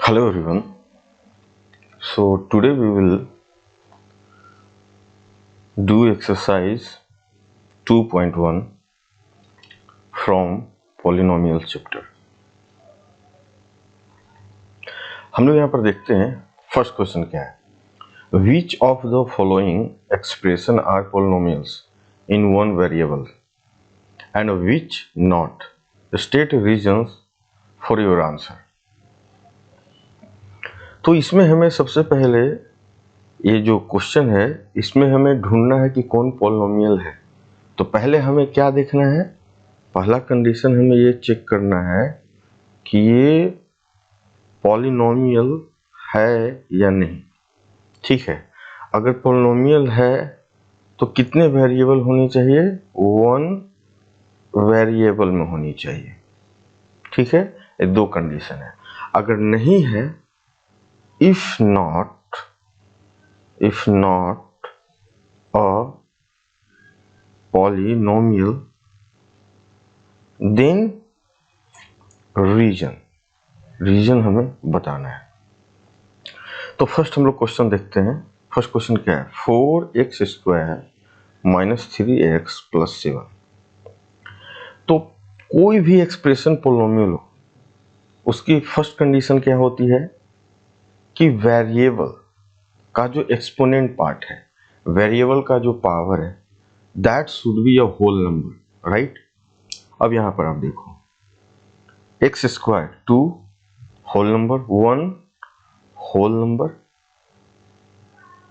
Hello everyone. So today we will do exercise 2.1 from polynomial chapter. हम लोग यहाँ पर देखते हैं फर्स्ट क्वेश्चन क्या है. Which of the following expression are polynomials in one variable and which not? State reasons for your answer. तो इसमें हमें सबसे पहले ये जो क्वेश्चन है इसमें हमें ढूंढना है कि कौन पॉलिनोमियल है. तो पहले हमें क्या देखना है, पहला कंडीशन हमें ये चेक करना है कि ये पॉलिनोमियल है या नहीं. ठीक है, अगर पॉलिनोमियल है तो कितने वेरिएबल होने चाहिए, वन वेरिएबल में होनी चाहिए. ठीक है, ये दो कंडीशन है. अगर नहीं है, if not a polynomial then reason हमें बताना है. तो फर्स्ट हम लोग क्वेश्चन देखते हैं. फर्स्ट क्वेश्चन क्या है, 4x² माइनस 3x प्लस 7. तो कोई भी एक्सप्रेशन पोलिनोमियल हो उसकी फर्स्ट कंडीशन क्या होती है कि वेरिएबल का जो एक्सपोनेंट पार्ट है, वेरिएबल का जो पावर है, that should be a whole number, right. अब यहां पर आप देखो, x² 2 whole number, 1 whole number,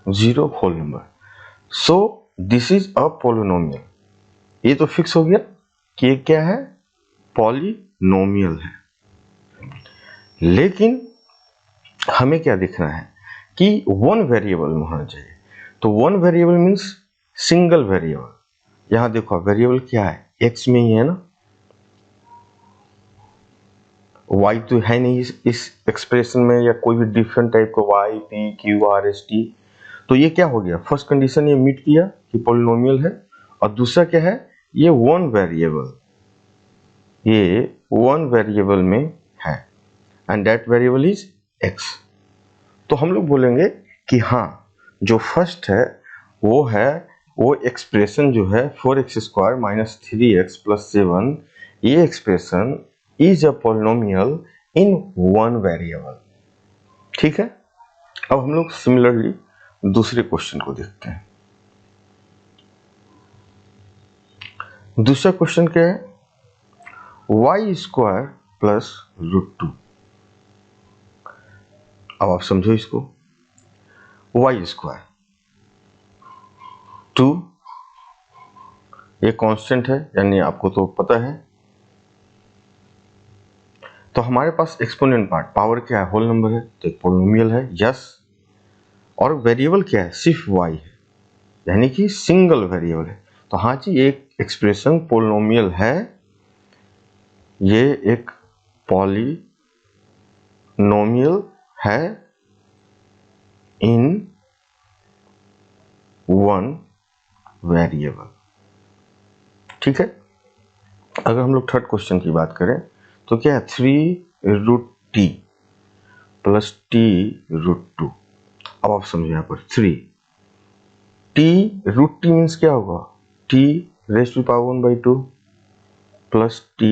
0 whole number. So this is a polynomial. ये तो फिक्स हो गया कि ये क्या है, पॉलिनोमियल है. लेकिन हमें क्या देखना है कि वन वेरिएबल में होना चाहिए. तो one variable means single variable. यहां देखो वेरिएबल क्या है, x में ही है ना, y तो है नहीं इस एक्सप्रेशन में, या कोई भी डिफरेंट टाइप का y p q r s t. तो ये क्या हो गया, फर्स्ट कंडीशन ये मीट किया कि पॉलिनोमियल है. और दूसरा क्या है, ये वन वेरिएबल में है and that variable is x. तो हम लोग बोलेंगे कि हाँ, जो फर्स्ट है वो एक्सप्रेशन जो है 4x² माइनस 3x प्लस 7, ये expression is a polynomial in one variable. ठीक है. अब हम लोग सिमिलरली दूसरे क्वेश्चन को देखते हैं. दूसरा क्वेश्चन क्या है, y² प्लस √2. अब आप समझो इसको, y² 2 ये कांस्टेंट है, यानी आपको तो पता है. तो हमारे पास एक्सपोनेंट पार्ट पावर क्या है, होल नंबर है, तो एक पॉलिनोमियल है, यस. और वेरिएबल क्या है, सिर्फ y है, यानी कि सिंगल वेरिएबल है. तो हाँ जी, एक एक्सप्रेशन पॉलिनोमियल है, ये एक पॉलिनोमियल है इन वन वेरिएबल. ठीक है. अगर हम लोग थर्ड क्वेश्चन की बात करें तो क्या है, 3√t प्लस t√2. अब आप समझो यहाँ पर 3t√t मीन्स क्या होगा, t raise to power 1/2 plus t.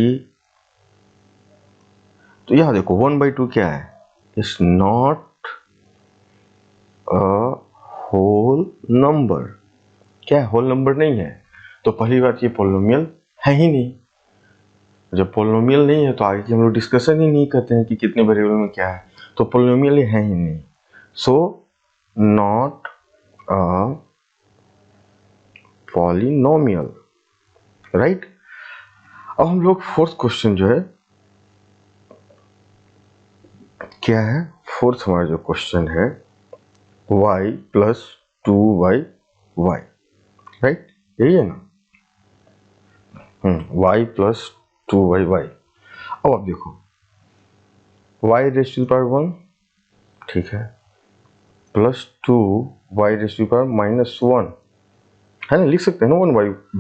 तो यहाँ देखो 1/2 क्या है, it's not a whole number. क्या है, होल नंबर नहीं है. तो पहली बात ये पॉलिनोमियल है ही नहीं. जब पॉलिनोमियल नहीं है तो आगे की हम लोग डिस्कशन ही नहीं करते हैं कि कितने वेरिएबल में क्या है. तो पॉलिनोमियल है ही नहीं. So not a polynomial, right. अब हम लोग फोर्थ क्वेश्चन जो है क्या है, फोर्थ हमारा जो क्वेश्चन है y प्लस 2y, राइट, यही है ना. y plus 2y. अब आप देखो y रेज़ टू पावर 1, ठीक है, plus 2y raise to power minus 1 है ना. लिख सकते हैं ना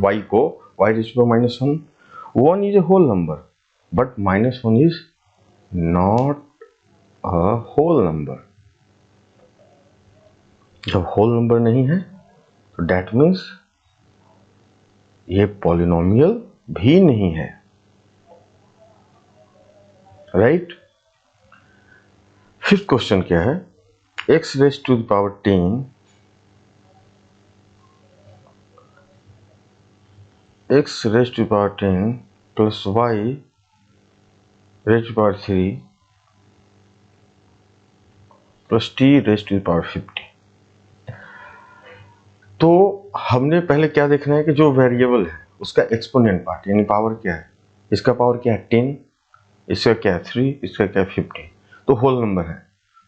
1y को y raise to power minus 1. 1 is a whole number but minus 1 is not whole number. जब होल नंबर नहीं है तो डेट मीन्स ये पॉलिनोमियल भी नहीं है, राइट। फिफ्थ क्वेश्चन क्या है, x raise to the power 10 x raise to the power 10 plus y raise to the power 3 plus t raise to the power 50। तो हमने पहले क्या देखना है कि जो वेरिएबल है उसका एक्सपोनेंट पार्ट यानी पावर क्या है, इसका पावर क्या है 10, इसका क्या है 3, इसका क्या है 50, तो होल नंबर है।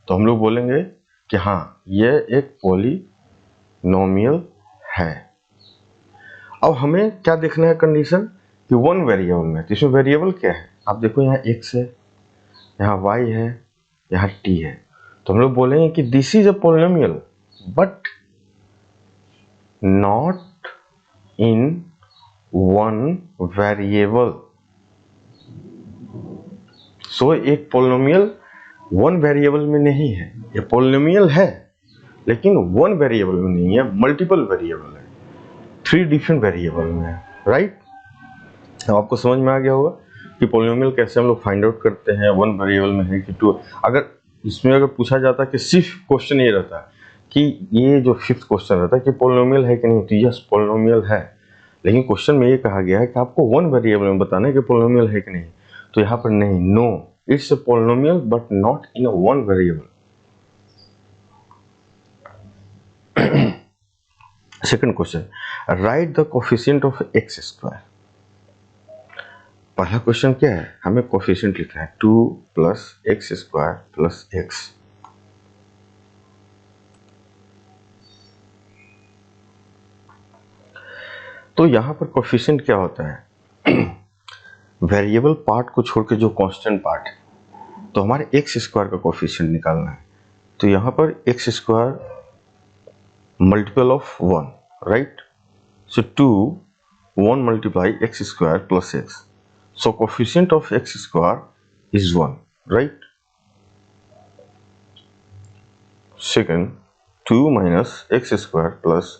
तो हम लोग बोलेंगे कि हाँ ये एक पॉलिनोमियल है। अब हमें क्या देखना है कंडीशन कि वन वेरिएबल में, तो इसमें वेरिएबल क्या है आप देखो, यहाँ x है, यहाँ y है, यहाँ t है। तो हम लोग बोलेंगे कि this is a polynomial but not in one variable. So एक पॉलिनोमियल वन वेरिएबल में नहीं है, ये पॉलिनोमियल है लेकिन वन वेरिएबल में नहीं है, मल्टीपल वेरिएबल है, 3 डिफरेंट वेरिएबल में है, राइट। अब आपको समझ में आ गया होगा कि पॉलिनोमियल कैसे हम लोग फाइंड आउट करते हैं, वन वेरिएबल में है कि टू। अगर इसमें अगर पूछा जाता कि सिर्फ क्वेश्चन ये रहता कि ये जो फिफ्थ क्वेश्चन रहता है कि पॉलिनोमियल है कि नहीं, तो यस पॉलिनोमियल है, लेकिन क्वेश्चन में ये कहा गया है कि आपको वन वेरिएबल में बताना है कि पॉलिनोमियल है कि नहीं, तो यहाँ पर नहीं, no it's a polynomial but not in a one variable. Second question, write the coefficient of x square. पहला क्वेश्चन क्या है, हमें कोफिशिएंट लिखना है 2 plus x square plus x. तो यहां पर कोफिशिएंट क्या होता है, वेरिएबल पार्ट को छोड़ के जो कांस्टेंट पार्ट है, तो हमारे एक्स स्क्वायर का कोफिशिएंट निकालना है। तो यहां पर x square multiple of 1, right. So 2 1 multiply x square plus x, so coefficient of x square is 1, right? Second, 2 minus x square plus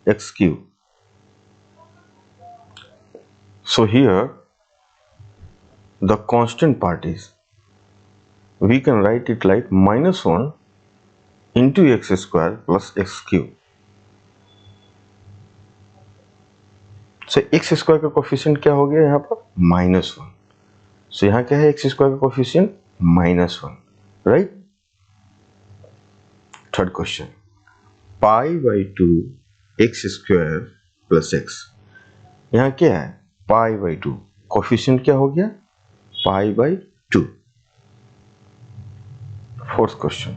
x cube. So here the constant part is, we can write it like minus 1 into x square plus x cube. So x square का coefficient क्या हो गया यहाँ पर -1। So यहाँ क्या है, x square का coefficient -1, right? Third question, pi by 2 x square plus x. यहाँ क्या है पाई बाई 2, कोफिशिएंट क्या हो गया pi by 2। Fourth question,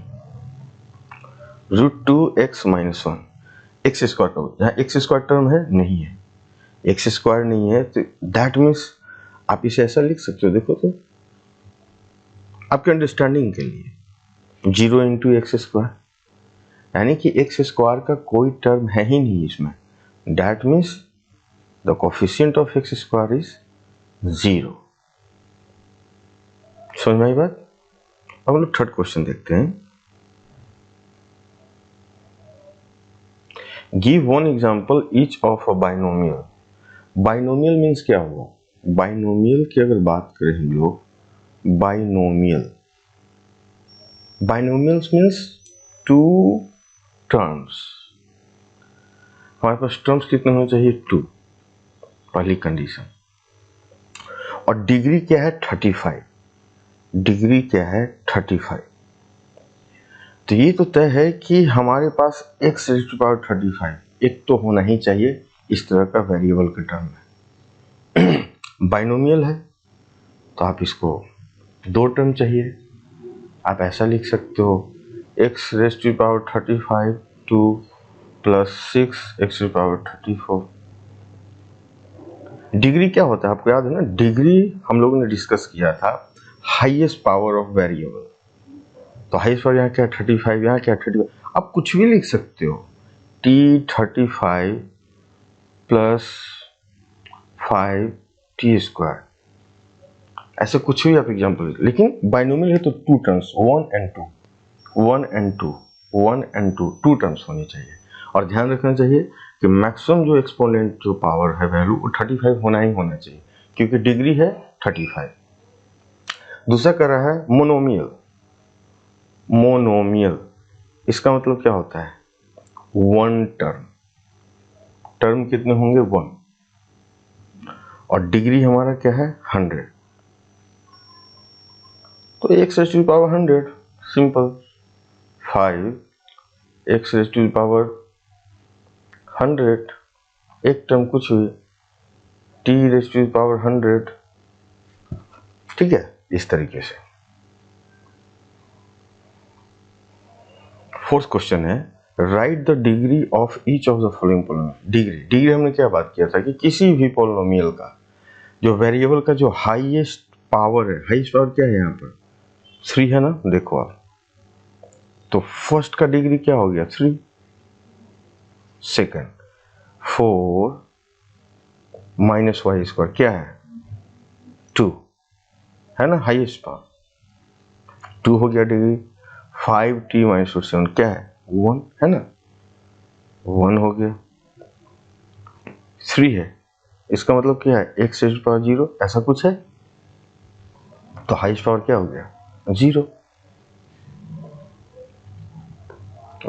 root 2 x minus 1, x square का, यहाँ एक्स स्क्वायर टर्म है नहीं है, एक्स स्क्वायर नहीं है, तो दैट मीन्स आप इसे ऐसा लिख सकते हो, देखो तो आपके अंडरस्टैंडिंग के लिए 0 इंटू एक्स स्क्वायर, यानी कि एक्स स्क्वायर का कोई टर्म है ही नहीं इसमें, that means the coefficient of x square is 0। समझ में आई बात। अब हम लोग थर्ड क्वेश्चन देखते हैं, give one example each of a binomial. Binomial means क्या हुआ, बाइनोमियल की अगर बात करें हम लोग, binomial, binomials means two terms, हमारे पास टर्म्स कितने होने चाहिए 2, पहली कंडीशन। और डिग्री क्या है 35, डिग्री क्या है 35। तो ये तो तय है कि हमारे पास x रेज़ टू पावर 35 एक तो होना ही चाहिए इस तरह का वेरिएबल के टर्म में। बाइनोमियल है तो आप इसको 2 टर्म चाहिए, आप ऐसा लिख सकते हो x raise to power 35 2 plus 6 x raise to power 34। Degree क्या होता है आपको याद है ना, डिग्री हम लोगों ने डिस्कस किया था हाईएस्ट पावर ऑफ वेरिएबल। तो हाईएस्ट पावर यहाँ क्या 35, यहाँ क्या 35, आप कुछ भी लिख सकते हो, t35 प्लस 5 t स्क्वायर, ऐसे कुछ भी आप एग्जाम्पल, लेकिन बाइनोमियल है तो two terms, 1 and 2, 1 and 2, 1 and 2, two terms होनी चाहिए। और ध्यान रखना चाहिए कि मैक्सिमम जो एक्सपोनेंट जो पावर है वैल्यू वो 35 होना ही होना चाहिए, क्योंकि डिग्री है 35। दूसरा कर रहा है मोनोमियल। मोनोमियल इसका मतलब क्या होता है, वन टर्म, टर्म कितने होंगे 1, और डिग्री हमारा क्या है 100, तो x raise to the power 100, simple. 5 x raise to the power 100, एक टर्म कुछ हुई, t raise to the power 100, ठीक है, इस तरीके से। फोर्थ क्वेश्चन है write the degree of each of the following polynomial. Degree हमने क्या बात किया था कि किसी भी पॉलिनोमियल का जो वेरिएबल का जो हाईएस्ट पावर है, हाईएस्ट पावर क्या है यहाँ पर 3 है ना, देखो आप, तो फर्स्ट का डिग्री क्या हो गया 3, सेकंड 4 माइनस वाई स्क्वायर क्या है 2 है ना, हाईएस्ट पावर 2 हो गया डिग्री। 5t माइनस 7 क्या है 1 है ना, 1 हो गया। 3 है, इसका मतलब क्या है x रेज़ टू पावर 0, ऐसा कुछ है, तो हाईएस्ट पावर क्या हो गया 0।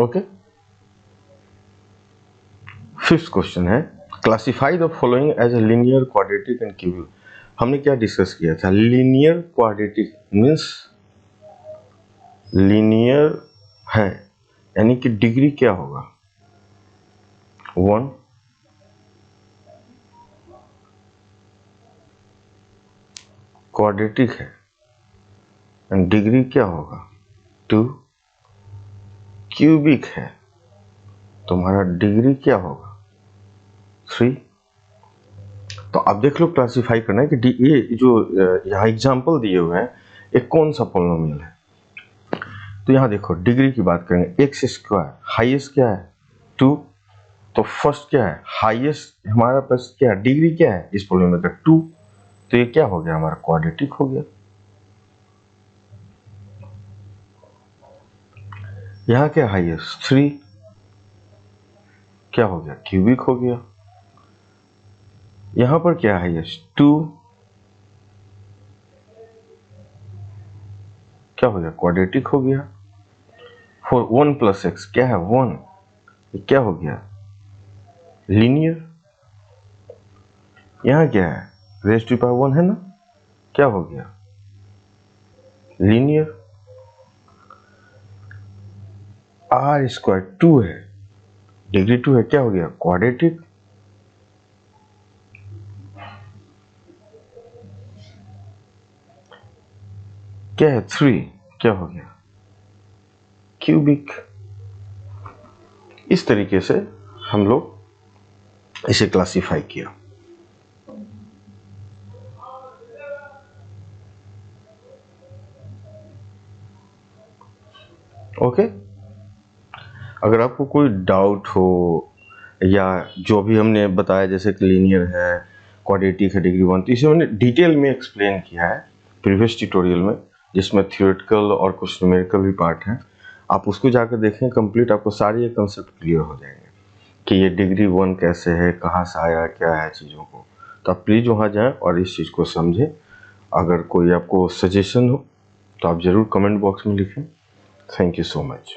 ओके। फिफ्थ क्वेश्चन है classify the following as a linear, quadratic and cubic. हमने क्या डिस्कस किया था, लीनियर क्वाड्रेटिक मीन्स लीनियर है, यानी कि डिग्री क्या होगा 1, क्वाड्रेटिक है एंड डिग्री क्या होगा 2, क्यूबिक है तो हमारा डिग्री क्या होगा 3। तो आप देख लो क्लासिफाई करना है कि ये जो यहाँ एग्जाम्पल दिए हुए हैं एक कौन सा पॉलिनोमियल है। तो यहाँ देखो डिग्री की बात करेंगे, एक्स स्क्वायर हाईएस्ट क्या है 2, तो फर्स्ट क्या है हाईएस्ट हमारा पास क्या है, डिग्री क्या है इस पॉलिनोमियल का 2, तो ये क्या हो गया हमारा क्वाड्रेटिक हो गया। यहाँ क्या हाईएस्ट 3, क्या हो गया क्यूबिक हो गया। यहां पर क्या है हाईएस्ट 2, क्या हो गया क्वाड्रेटिक हो गया। 1 प्लस एक्स क्या है 1, क्या हो गया लीनियर। यहां क्या है रेज़ टू पावर 1 है ना, क्या हो गया लीनियर। आर स्क्वायर 2 है, डिग्री 2 है, क्या हो गया क्वाड्रेटिक। क्या है 3, क्या हो गया क्यूबिक। इस तरीके से हम लोग इसे क्लासिफाई किया। ओके। अगर आपको कोई डाउट हो या जो भी हमने बताया जैसे कि लीनियर है, क्वाड्रेटिक है, डिग्री 1, तो इसे मैंने डिटेल में एक्सप्लेन किया है प्रीवियस ट्यूटोरियल में, जिसमें थियोरेटिकल और कुछ न्यूमेरिकल भी पार्ट हैं। आप उसको जाकर देखें कंप्लीट, आपको सारे ये कंसेप्ट क्लियर हो जाएंगे कि ये डिग्री 1 कैसे है, कहाँ से आया, क्या है चीज़ों को। तो आप प्लीज़ वहाँ जाएँ और इस चीज़ को समझें। अगर कोई आपको सजेशन हो तो आप ज़रूर कमेंट बॉक्स में लिखें। Thank you so much.